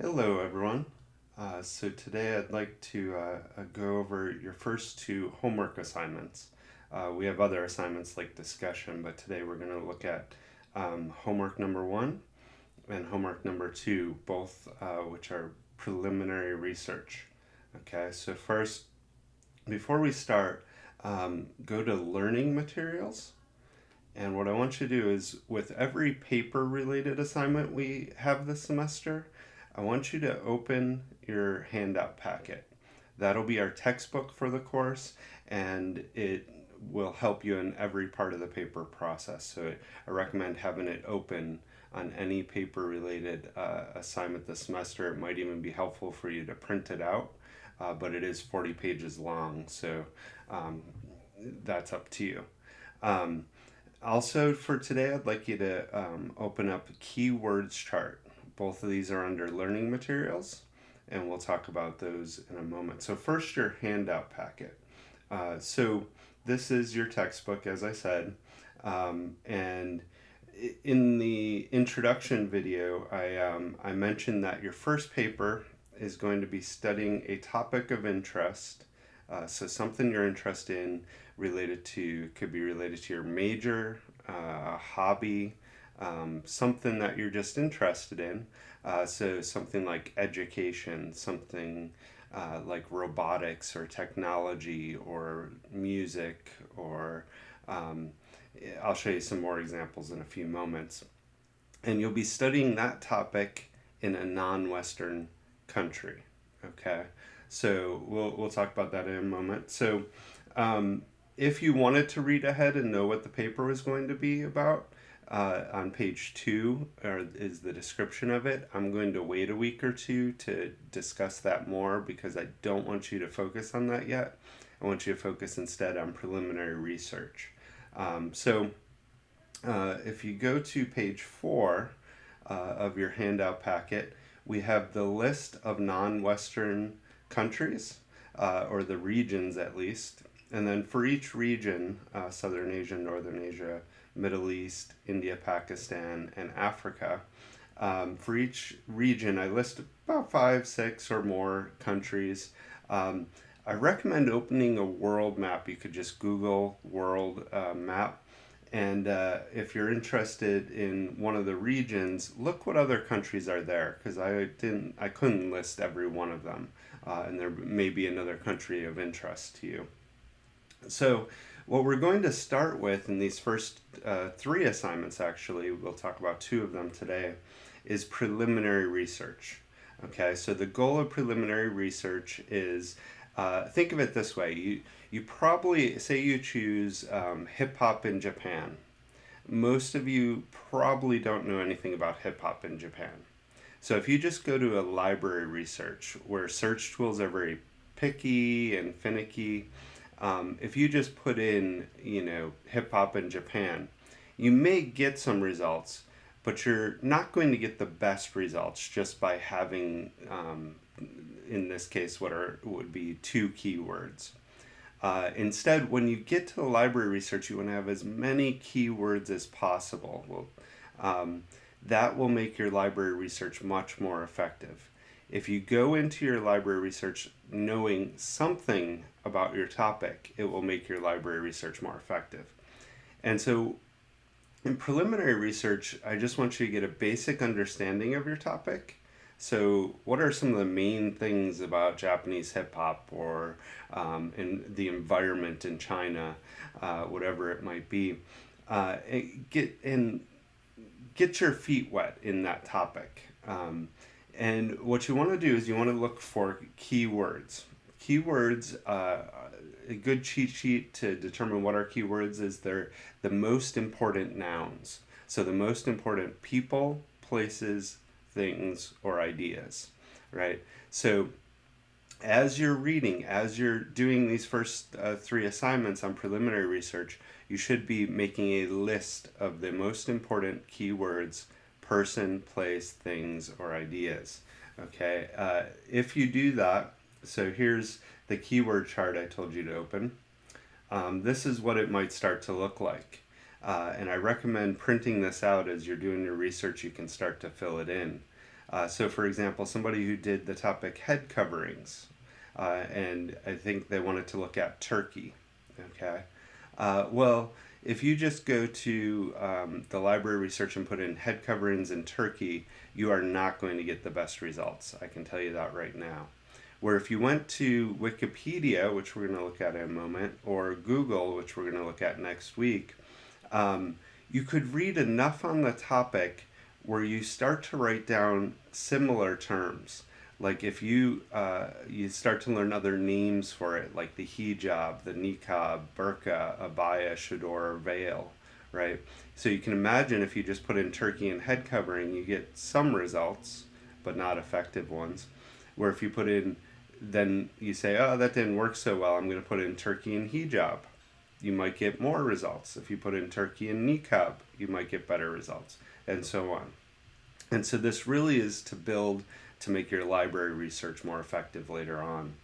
Hello, everyone. So today I'd like to go over your first two homework assignments. We have other assignments like discussion, but today we're going to look at homework number one and homework number two, both which are preliminary research. Okay, so first, before we start, go to learning materials. And what I want you to do is, with every paper related assignment we have this semester, I want you to open your handout packet. That'll be our textbook for the course, and it will help you in every part of the paper process. So I recommend having it open on any paper related assignment this semester. It might even be helpful for you to print it out, but it is 40 pages long, so um, that's up to you. Um, Also, for today, I'd like you to open up keywords chart. Both of these are under learning materials, and we'll talk about those in a moment. So, first, your handout packet. So, this is your textbook, as I said, and in the introduction video, I mentioned that your first paper is going to be studying a topic of interest. So something you're interested in related to could be related to your major, hobby, something that you're just interested in. So something like education, something like robotics or technology or music or um, I'll show you some more examples in a few moments. And you'll be studying that topic in a non-Western country. Okay, so we'll talk about that in a moment. So, um, if you wanted to read ahead and know what the paper was going to be about, on page two is the description of it. I'm going to wait a week or two to discuss that more because I don't want you to focus on that yet. I want you to focus instead on preliminary research. If you go to page four of your handout packet, we have the list of non Western countries, or the regions at least. And then for each region, Southern Asia, Northern Asia, Middle East, India, Pakistan, and Africa, for each region, I list about five, six, or more countries. Um, I recommend opening a world map. You could just Google world map, and if you're interested in one of the regions, look what other countries are there, because I couldn't list every one of them, and there may be another country of interest to you. So, what we're going to start with in these first three assignments, actually, we'll talk about two of them today, is preliminary research. Okay, so the goal of preliminary research is, think of it this way: you probably say you choose hip hop in Japan. Most of you probably don't know anything about hip hop in Japan. So if you just go to a library research where search tools are very picky and finicky, if you just put in, hip hop in Japan, you may get some results, but you're not going to get the best results just by having, in this case, would be two keywords. Instead, when you get to the library research, you want to have as many keywords as possible. That will make your library research much more effective. If you go into your library research knowing something about your topic, it will make your library research more effective. And so, in preliminary research, I just want you to get a basic understanding of your topic. So, what are some of the main things about Japanese hip hop or in the environment in China, whatever it might be? Get your feet wet in that topic. And what you want to do is you want to look for keywords. Keywords, a good cheat sheet to determine what are keywords is they're the most important nouns. So the most important people, places, things, or ideas, right? So as you're reading, as you're doing these first three assignments on preliminary research, you should be making a list of the most important keywords: person, place, things, or ideas. Okay, if you do that, so here's the keyword chart I told you to open. This is what it might start to look like. And I recommend printing this out as you're doing your research. You can start to fill it in. So, for example, somebody who did the topic head coverings, and I think they wanted to look at Turkey. Okay. Well, if you just go to the library research and put in head coverings in Turkey, you are not going to get the best results. I can tell you that right now. Where if you went to Wikipedia, which we're going to look at in a moment, or Google, which we're going to look at next week, you could read enough on the topic where you start to write down similar terms. Like if you start to learn other names for it, like the hijab, the niqab, burqa, abaya, shador, veil, right? So you can imagine if you just put in Turkey and head covering, you get some results, but not effective ones. Where if you put in, then you say, oh, that didn't work so well, I'm going to put in Turkey and hijab. You might get more results. If you put in Turkey and niqab, you might get better results, and so on. And so this really is to build to make your library research more effective later on.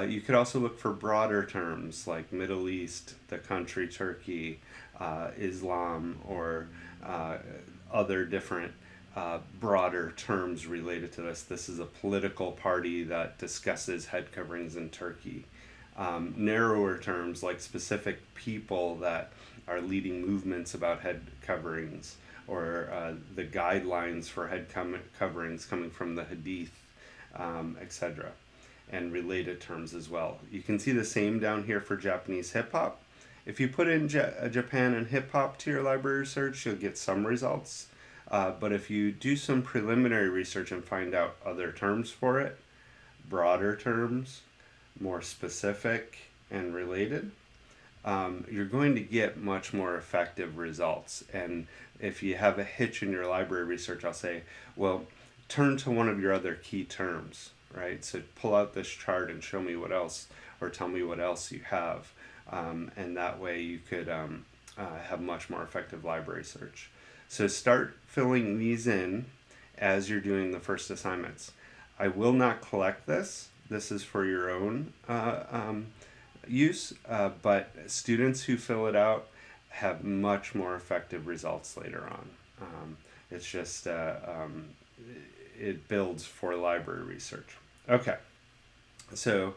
You could also look for broader terms like Middle East, the country Turkey, Islam, or other different broader terms related to this. This is a political party that discusses head coverings in Turkey. Narrower terms like specific people that are leading movements about head coverings, or the guidelines for head coverings coming from the Hadith, etc., and related terms as well. You can see the same down here for Japanese hip hop. If you put in Japan and hip hop to your library research, you'll get some results. But if you do some preliminary research and find out other terms for it, broader terms, more specific and related, you're going to get much more effective results. And if you have a hitch in your library research, I'll say, well, turn to one of your other key terms, right? So pull out this chart and show me what else, or tell me what else you have. And that way you could have much more effective library search. So start filling these in as you're doing the first assignments. I will not collect this. This is for your own use, but students who fill it out have much more effective results later on. It's just, it builds for library research. Okay, so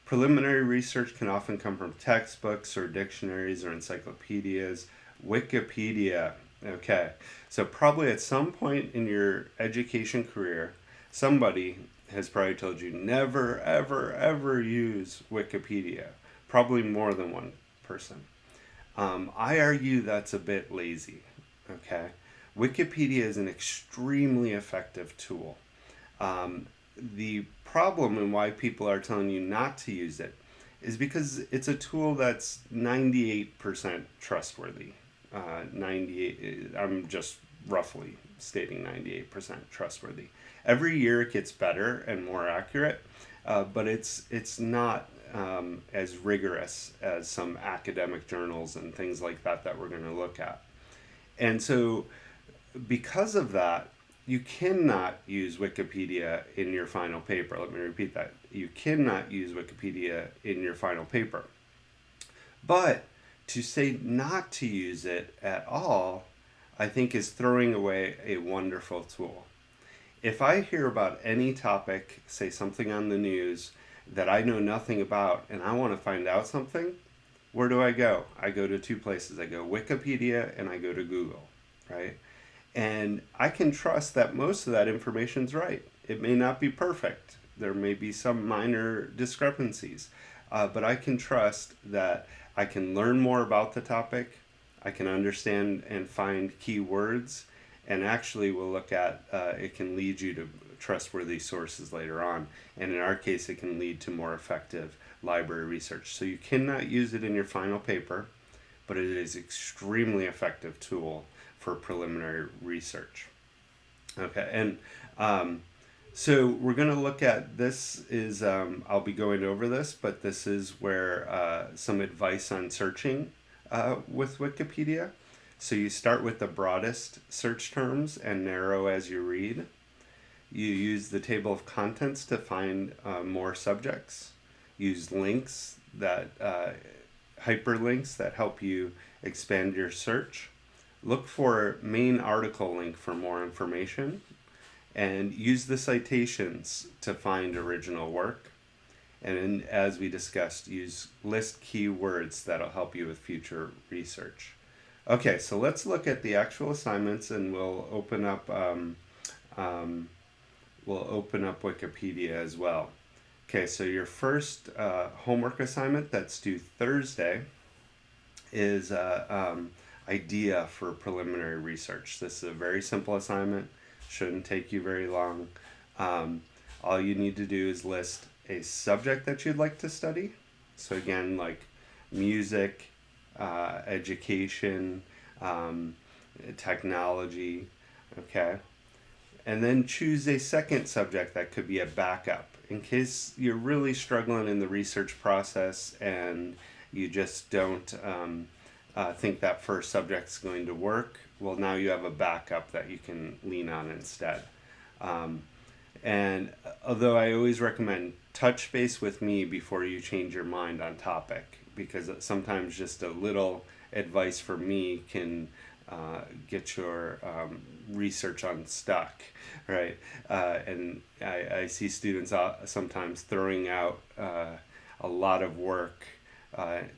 preliminary research can often come from textbooks or dictionaries or encyclopedias. Wikipedia, okay, so probably at some point in your education career, somebody has probably told you never, ever, ever use Wikipedia. Probably more than one person. I argue that's a bit lazy, okay? Wikipedia is an extremely effective tool. The problem and why people are telling you not to use it is because it's a tool that's 98% trustworthy. 98, I'm just roughly stating 98% trustworthy. Every year it gets better and more accurate, but it's not as rigorous as some academic journals and things like that we're going to look at. And so because of that, you cannot use Wikipedia in your final paper. Let me repeat that. You cannot use Wikipedia in your final paper. But to say not to use it at all, I think is throwing away a wonderful tool. If I hear about any topic, say something on the news that I know nothing about, and I want to find out something, where do I go? I go to two places. I go Wikipedia and I go to Google, right? And I can trust that most of that information's right. It may not be perfect. There may be some minor discrepancies, but I can trust that I can learn more about the topic. I can understand and find key words, and actually we'll look at it can lead you to trustworthy sources later on. And in our case, it can lead to more effective library research. So you cannot use it in your final paper, but it is an extremely effective tool for preliminary research. Okay, and so we're going to look at this is, I'll be going over this, but this is where some advice on searching with Wikipedia. So you start with the broadest search terms and narrow as you read. You use the table of contents to find more subjects. Use links that, hyperlinks that help you expand your search. Look for main article link for more information. and use the citations to find original work. And as we discussed, use list keywords that'll help you with future research. Okay, so let's look at the actual assignments, and we'll open up Wikipedia as well. Okay, so your first homework assignment that's due Thursday is idea for preliminary research. This is a very simple assignment, shouldn't take you very long. All you need to do is list a subject that you'd like to study. So again, like music, education, technology, okay? And then choose a second subject that could be a backup in case you're really struggling in the research process and you just don't think that first subject's going to work. Well, now you have a backup that you can lean on instead. And although I always recommend touch base with me before you change your mind on topic, because sometimes just a little advice from me can get your research unstuck, right? And I see students sometimes throwing out a lot of work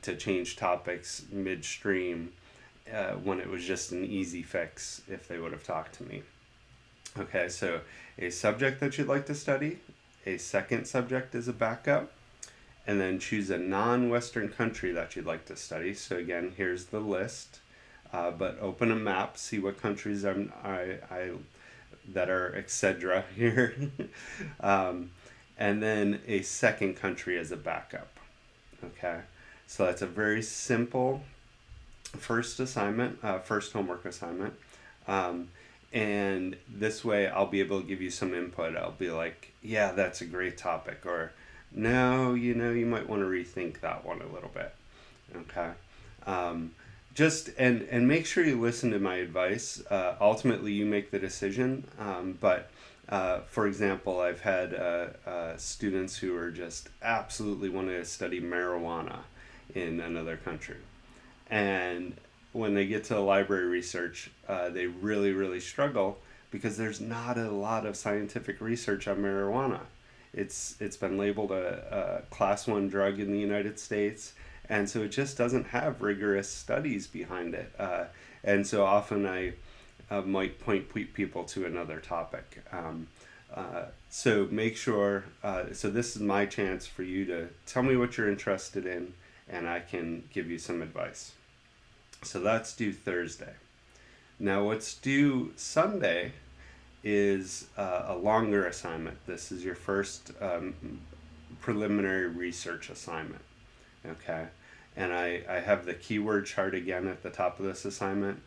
to change topics midstream when it was just an easy fix if they would have talked to me. Okay, so a subject that you'd like to study, a second subject as a backup, and then choose a non-Western country that you'd like to study. So again, here's the list, but open a map, see what countries that are etc. here, and then a second country as a backup. Okay, so that's a very simple first homework assignment. And this way I'll be able to give you some input. I'll be like, yeah, that's a great topic, or no, you might want to rethink that one a little bit. Okay. And make sure you listen to my advice. Ultimately you make the decision. But for example, I've had students who are just absolutely wanting to study marijuana in another country. And when they get to the library research, they really, really struggle because there's not a lot of scientific research on marijuana. It's been labeled a class 1 drug in the United States, and so it just doesn't have rigorous studies behind it. And so often I might point people to another topic. So make sure, so this is my chance for you to tell me what you're interested in, and I can give you some advice. So that's due Thursday. Now what's due Sunday is a longer assignment. This is your first preliminary research assignment. Okay, and I have the keyword chart again at the top of this assignment.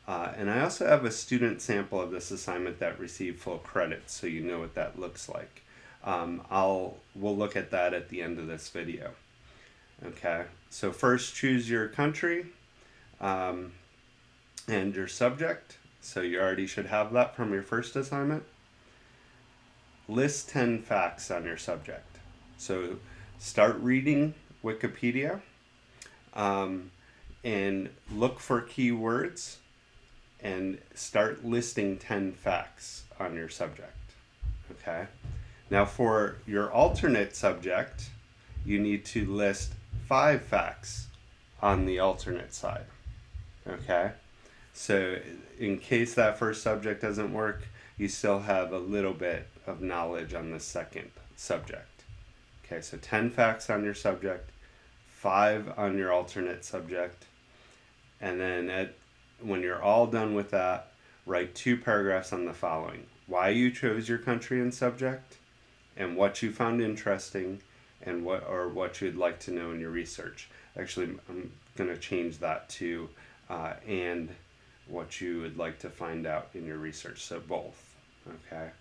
And I also have a student sample of this assignment that received full credit, so you know what that looks like. We'll look at that at the end of this video. Okay, so first choose your country. And your subject, so you already should have that from your first assignment. List 10 facts on your subject. So start reading Wikipedia and look for keywords and start listing 10 facts on your subject. Okay. Now for your alternate subject, you need to list 5 facts on the alternate side. Okay, so in case that first subject doesn't work, you still have a little bit of knowledge on the second subject. Okay, so 10 facts on your subject, 5 on your alternate subject, and then when you're all done with that, write 2 paragraphs on the following: why you chose your country and subject, and what you found interesting, and what you'd like to know in your research. Actually, I'm going to change that to and what you would like to find out in your research. So both. Okay.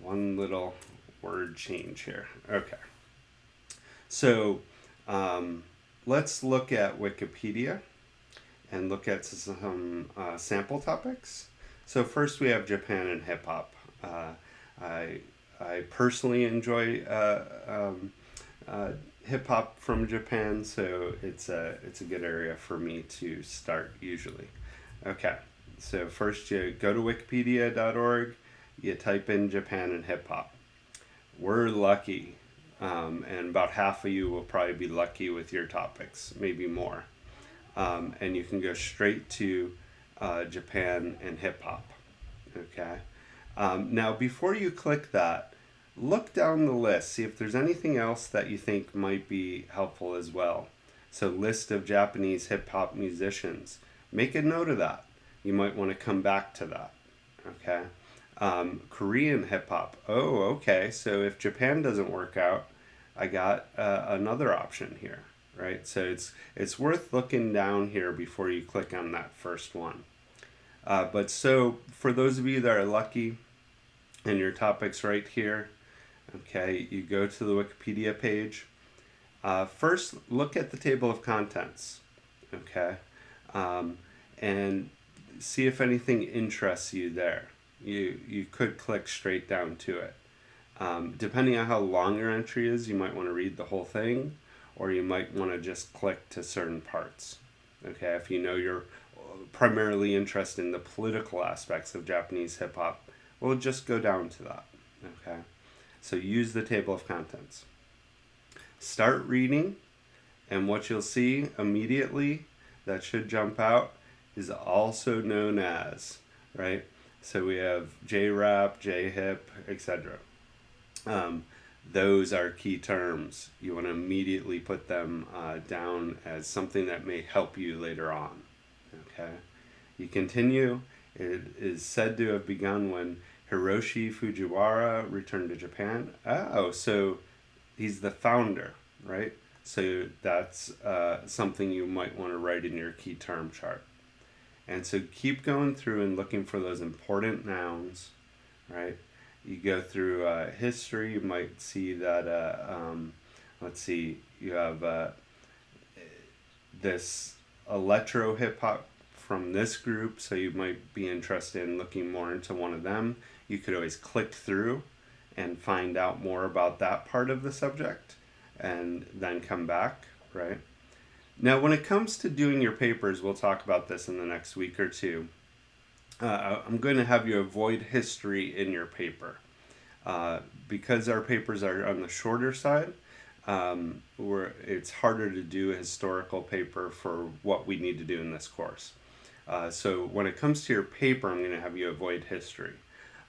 One little word change here. Okay. So let's look at Wikipedia and look at some sample topics. So first we have Japan and hip hop. I personally enjoy hip hop from Japan, so it's a good area for me to start usually. Okay, So first you go to wikipedia.org, you type in Japan and hip hop. We're lucky, and about half of you will probably be lucky with your topics, maybe more. And you can go straight to Japan and hip hop. Okay. Now, before you click that, look down the list, see if there's anything else that you think might be helpful as well. So, list of Japanese hip hop musicians. Make a note of that. You might want to come back to that. Okay. Korean hip hop. Oh, okay. So, if Japan doesn't work out, I got another option here, right? So, it's worth looking down here before you click on that first one. But so, for those of you that are lucky and your topic's right here, okay, you go to the Wikipedia page. First, look at the table of contents, okay, and see if anything interests you there. You could click straight down to it. Depending on how long your entry is, you might want to read the whole thing, or you might want to just click to certain parts. Okay, if you know you're primarily interested in the political aspects of Japanese hip hop, well, just go down to that. Okay, so use the table of contents. Start reading, and what you'll see immediately that should jump out is also known as, right? So we have J-rap, J-hip, etc. Those are key terms. You want to immediately put them down as something that may help you later on. Okay, you continue. It is said to have begun when Hiroshi Fujiwara returned to Japan. Oh, so he's the founder, right? So that's something you might want to write in your key term chart. And so keep going through and looking for those important nouns, right? You go through history, you might see that, let's see, you have this electro hip hop from this group, so you might be interested in looking more into one of them. You could always click through and find out more about that part of the subject and then come back, right? Now, when it comes to doing your papers, we'll talk about this in the next week or two. I'm going to have you avoid history in your paper. Because our papers are on the shorter side, it's harder to do a historical paper for what we need to do in this course. So when it comes to your paper, I'm going to have you avoid history.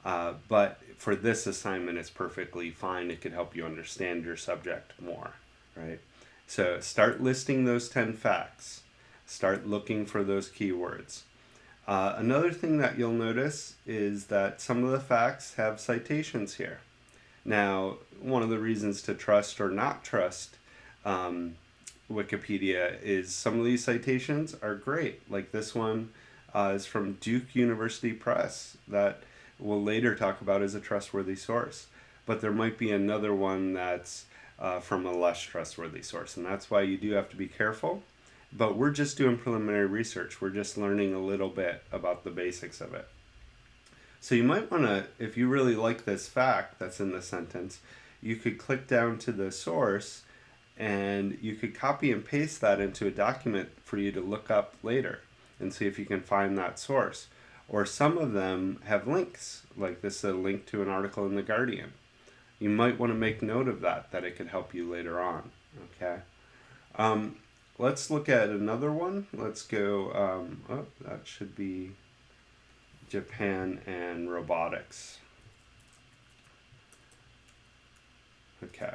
But for this assignment, it's perfectly fine. It could help you understand your subject more, right? So start listing those 10 facts. Start looking for those keywords. Another thing that you'll notice is that some of the facts have citations here. Now, one of the reasons to trust or not trust Wikipedia is some of these citations are great. Like this one is from Duke University Press that we'll later talk about as a trustworthy source. But there might be another one that's from a less trustworthy source, and that's why you do have to be careful. But we're just doing preliminary research. We're just learning a little bit about the basics of it. So you might want to, if you really like this fact that's in the sentence, you could click down to the source and you could copy and paste that into a document for you to look up later and see if you can find that source. Or some of them have links, like this is a link to an article in The Guardian. You might want to make note of that it could help you later on, okay? Let's look at another one. Let's go, that should be Japan and robotics. Okay.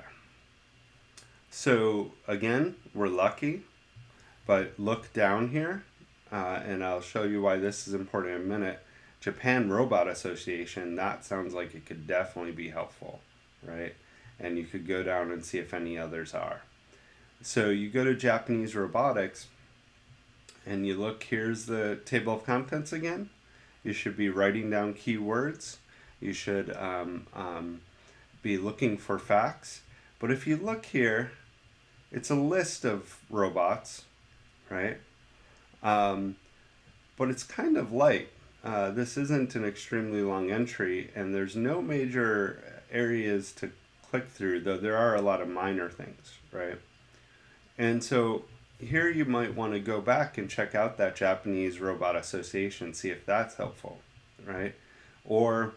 So again, we're lucky, but look down here, and I'll show you why this is important in a minute. Japan Robot Association, that sounds like it could definitely be helpful, right? And you could go down and see if any others are. So you go to Japanese robotics, and you look, here's the table of contents again. You should be writing down keywords. You should be looking for facts. But if you look here, it's a list of robots, right? But it's kind of light. This isn't an extremely long entry, and there's no major areas to click through, though there are a lot of minor things, right? And so here you might want to go back and check out that Japanese Robot Association, see if that's helpful, right? Or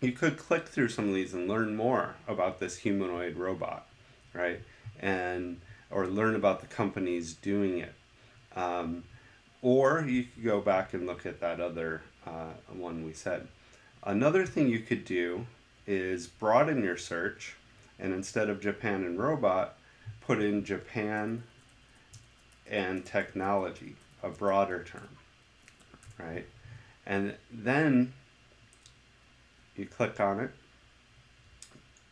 you could click through some of these and learn more about this humanoid robot, right? And or learn about the companies doing it. Um, or you could go back and look at that other one we said. Another thing you could do is broaden your search, and instead of Japan and robot, put in Japan and technology, a broader term, right? And then you click on it.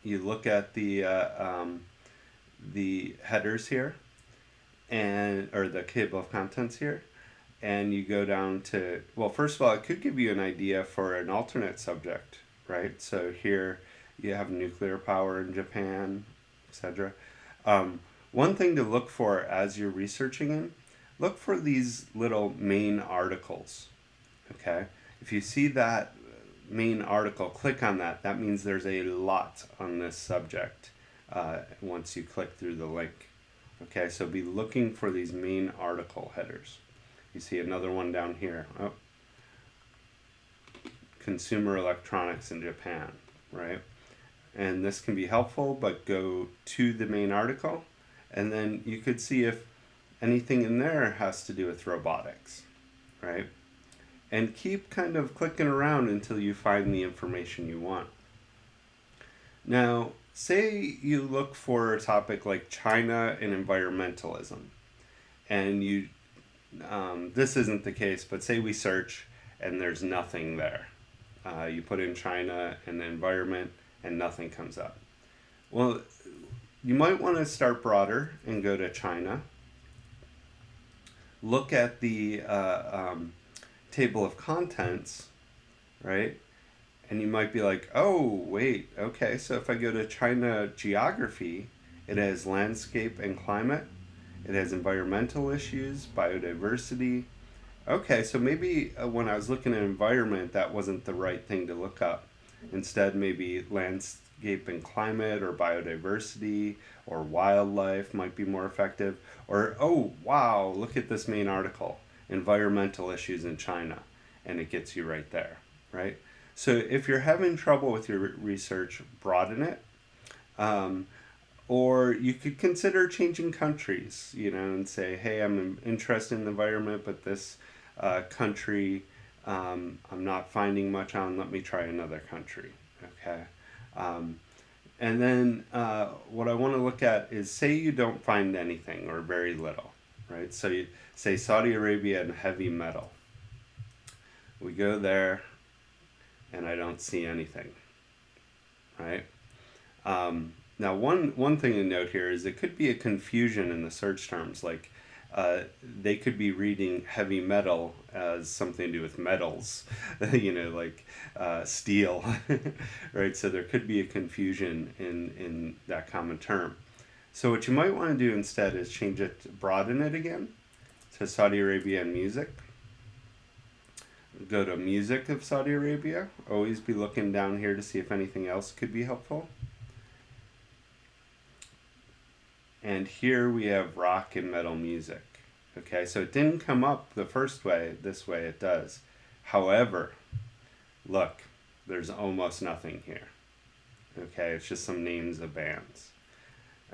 You look at the headers here, and or the table of contents here, and you go down to, well, first of all, it could give you an idea for an alternate subject, right? So here you have nuclear power in Japan, etc. One thing to look for as you're researching it, look for these little main articles, okay? If you see that main article, click on that. That means there's a lot on this subject once you click through the link. Okay, so be looking for these main article headers. You see another one down here. Oh, consumer electronics in Japan, right? And this can be helpful, but go to the main article, and then you could see if anything in there has to do with robotics, right? And keep kind of clicking around until you find the information you want. Now, say you look for a topic like China and environmentalism, and you this isn't the case, but say we search and there's nothing there. You put in China and the environment and nothing comes up. Well, you might want to start broader and go to China. Look at the table of contents, right? And you might be like, oh, wait, okay, so if I go to China geography, it has landscape and climate, it has environmental issues, biodiversity. Okay, so maybe when I was looking at environment, that wasn't the right thing to look up. Instead, maybe landscape and climate or biodiversity or wildlife might be more effective. Or, oh, wow, look at this main article, environmental issues in China, and it gets you right there, right? So if you're having trouble with your research, broaden it. Or you could consider changing countries, and say, hey, I'm interested in the environment, but this country I'm not finding much on. Let me try another country, okay? And then what I want to look at is, say you don't find anything or very little, right? So you say Saudi Arabia and heavy metal. We go there, and I don't see anything, right? Now, one thing to note here is it could be a confusion in the search terms. Like, they could be reading heavy metal as something to do with metals, like steel, right? So there could be a confusion in that common term. So what you might want to do instead is change it, broaden it again to Saudi Arabia and music. Go to music of Saudi Arabia. Always be looking down here to see if anything else could be helpful. And here we have rock and metal music. Okay, so it didn't come up the first way. This way it does. However, look, there's almost nothing here. Okay, it's just some names of bands.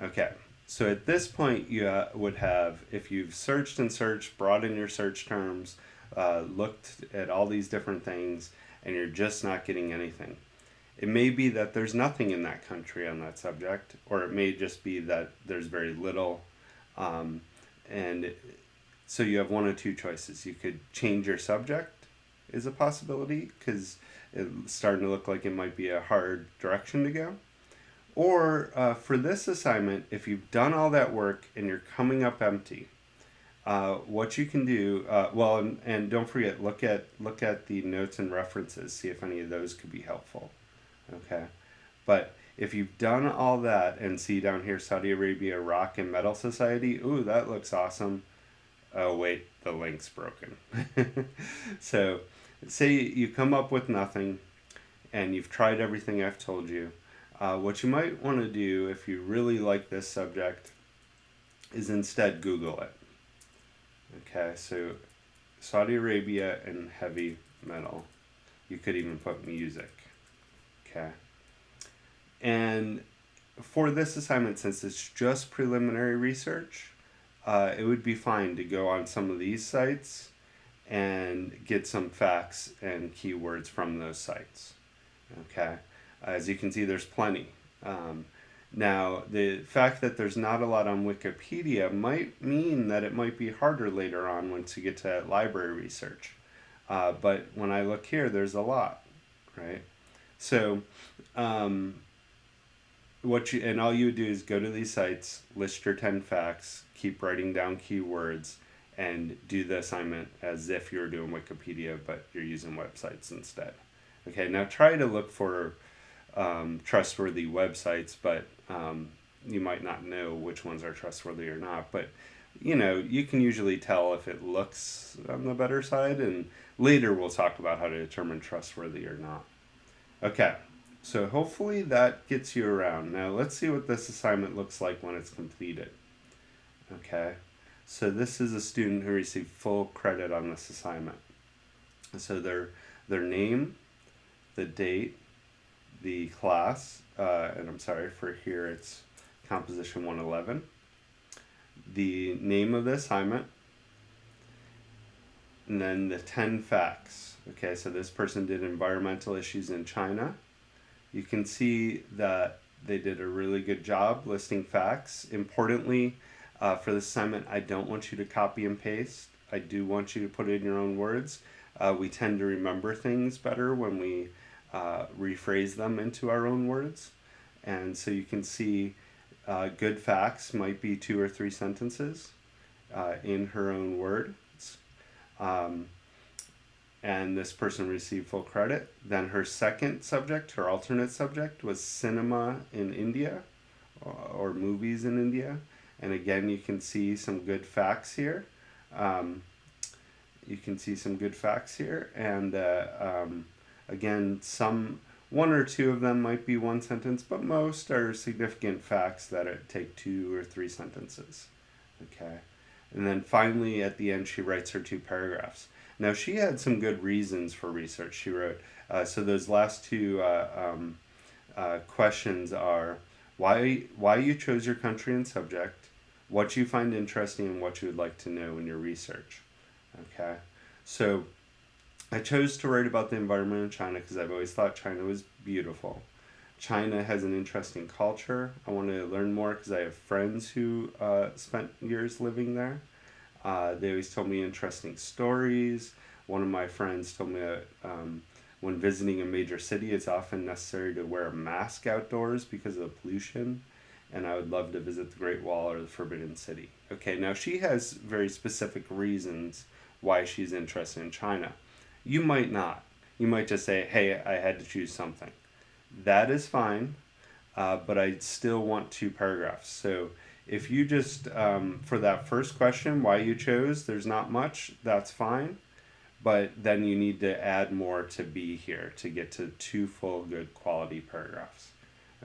Okay, so at this point you would have, if you've searched and searched, broadened your search terms, looked at all these different things, and you're just not getting anything. It may be that there's nothing in that country on that subject, or it may just be that there's very little. And so you have one of two choices. You could change your subject, is a possibility, because it's starting to look like it might be a hard direction to go. Or for this assignment, if you've done all that work and you're coming up empty, what you can do, and don't forget, look at the notes and references, see if any of those could be helpful. Okay, but if you've done all that and see down here Saudi Arabia Rock and Metal Society, ooh, that looks awesome. Oh wait, the link's broken. So say you come up with nothing and you've tried everything I've told you. What you might want to do if you really like this subject is instead Google it. Okay, so Saudi Arabia and heavy metal. You could even put music. Okay. And for this assignment, since it's just preliminary research, it would be fine to go on some of these sites and get some facts and keywords from those sites. Okay. As you can see, there's plenty. Now, the fact that there's not a lot on Wikipedia might mean that it might be harder later on once you get to library research. But when I look here, there's a lot, right? So, all you would do is go to these sites, list your 10 facts, keep writing down keywords, and do the assignment as if you were doing Wikipedia, but you're using websites instead. Okay, now try to look for trustworthy websites, but you might not know which ones are trustworthy or not. But you can usually tell if it looks on the better side, and later we'll talk about how to determine trustworthy or not. Okay, so hopefully that gets you around. Now let's see what this assignment looks like when it's completed. Okay, so this is a student who received full credit on this assignment. So their name, the date, the class, and I'm sorry for here it's Composition 111, the name of the assignment, and then the 10 facts. Okay, so this person did environmental issues in China. You can see that they did a really good job listing facts. Importantly, for this assignment, I don't want you to copy and paste. I do want you to put it in your own words. We tend to remember things better when we rephrase them into our own words. And so you can see good facts might be 2 or 3 sentences in her own words. And this person received full credit. Then her second subject, her alternate subject, was cinema in India or movies in India. And again, you can see some good facts here. And again, one or two of them might be one sentence, but most are significant facts that take 2 or 3 sentences. Okay. And then finally, at the end, she writes her 2 paragraphs. Now, she had some good reasons for research. She wrote, so those last 2 questions are why you chose your country and subject, what you find interesting, and what you would like to know in your research. Okay, so I chose to write about the environment in China because I've always thought China was beautiful. China has an interesting culture. I wanted to learn more because I have friends who spent years living there. They always told me interesting stories. One of my friends told me that when visiting a major city, it's often necessary to wear a mask outdoors because of the pollution. And I would love to visit the Great Wall or the Forbidden City. Okay, now she has very specific reasons why she's interested in China. You might not. You might just say, hey, I had to choose something. That is fine, but I still want 2 paragraphs. So if you just, for that first question, why you chose, there's not much, that's fine. But then you need to add more to be here to get to 2 full good quality paragraphs.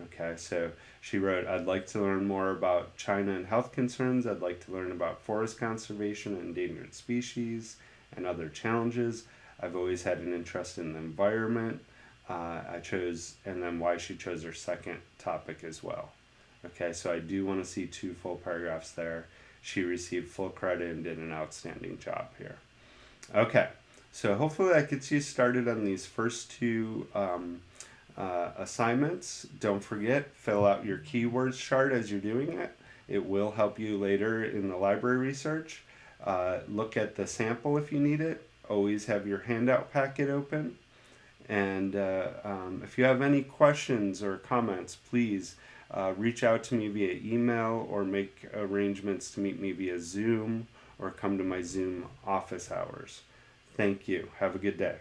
Okay, so she wrote, I'd like to learn more about China and health concerns. I'd like to learn about forest conservation and endangered species and other challenges. I've always had an interest in the environment. And then why she chose her second topic as well. Okay, so I do want to see 2 full paragraphs there. She received full credit and did an outstanding job here. Okay, so hopefully that gets you started on these first 2 assignments. Don't forget, fill out your keywords chart as you're doing it. It will help you later in the library research. Look at the sample if you need it. Always have your handout packet open. And if you have any questions or comments, please reach out to me via email or make arrangements to meet me via Zoom or come to my Zoom office hours. Thank you. Have a good day.